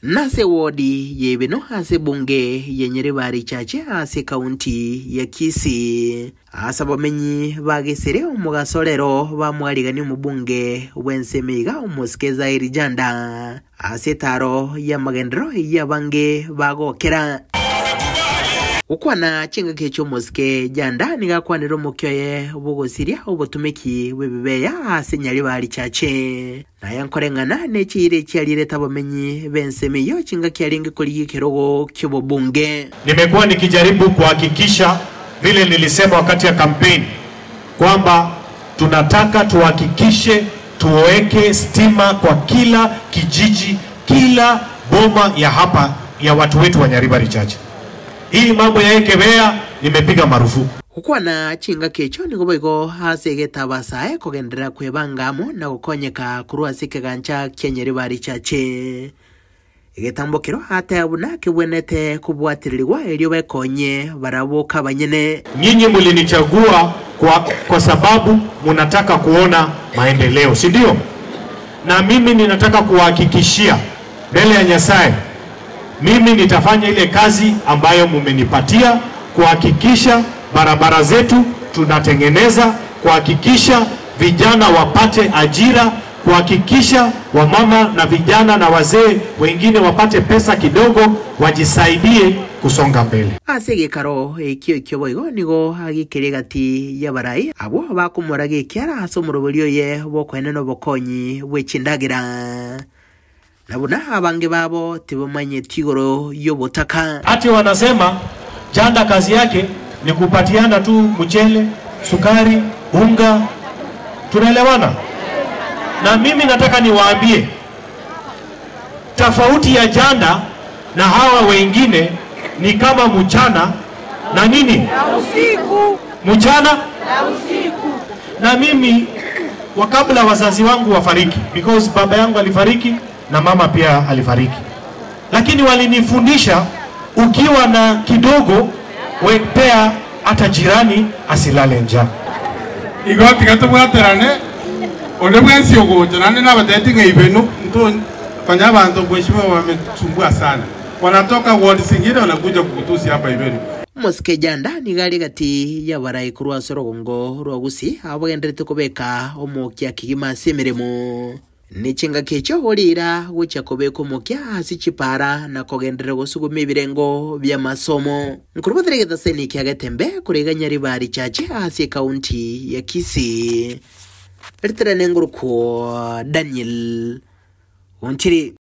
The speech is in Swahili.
Nase wodi yebeno hase bunge yenyere bari chache hase kaunti ya Kisii. Asabamenyi bagesere umugasolero bamwarigani mu bunge wensemiga umuskeza irijanda. Asetaro ya magendero yabange bagokera. Ukwana chinga kecho muske janda nigakwaniro mukyoye bugosiria ubutumiki webibeya asenyari bari chache. Na yankorengana nechire cyarire tabamenyi bensemiyo chinga kyaringe kuri kirogo kyobo bunge. Nimekuwa nikijaribu kuhakikisha vile nilisema wakati ya kampeni kwamba tunataka tuhakikishe tuweke stima kwa kila kijiji, kila boma ya hapa ya watu wetu wa Nyaribari Chache. Hii mambo ya Ekebea nimepiga marufuku. Ukwana chinga kecho nigoboigo hasege tabasae kogendera kwebangamo na gukonyeka kurwa sikegancha Nyaribari Chache. Igetambokero hata yabuna kibwenete kubwatirirwa elio bekonye baraboka banyene. Nyinyi mlinichagua kwa sababu mnataka kuona maendeleo, si ndio? Na mimi ninataka kuhakikishia mbele ya Nyasaye, mimi nitafanya ile kazi ambayo mumenipatia, kuhakikisha barabara zetu tunatengeneza, kuhakikisha vijana wapate ajira, kuhakikisha wamama na vijana na wazee wengine wapate pesa kidogo wajisaidie kusonga mbele. Asege karo ekyo boigo nigo agikeregati yabarai abo bakumurage kyara asomurobulyo ye bokweneno bokonyi wechindagira. Nabuna abange babo tibomanye tigoro yobotaka. Ati wanasema janda kazi yake ni kupatiana tu mchele, sukari, unga. Tunaelewana? Na mimi nataka niwaambie tofauti ya janda na hawa wengine ni kama mchana na nini? Na usiku. Mchana na usiku. Na mimi wakabla wazazi wangu wafariki, because baba yangu alifariki na mama pia alifariki, lakini walinifundisha ukiwa na kidogo wepea hata jirani asilale njaa. Igoti gatubwaterane ole bwensi ogoje nane nabateti ngeibenu ndo kanyabanzo kweshimwa wametumbua sana. Wanatoka ward singine wanakuja kukutusi hapa ibenu. Muske janda ni gali gati ya barai kurwa sorogongo rwagusi abagenderete kubeka omokya kigima semeremo. Nichinga kecho holira gucha kubeko mokya hasi chipara na kogendere gusuguma ibirengo bya masomo. Nkurubaterege seni kyagatembe kurega Nyaribari Chache hasi kaunti ya Kisii. Ertere nenguruko Daniel Ontiri.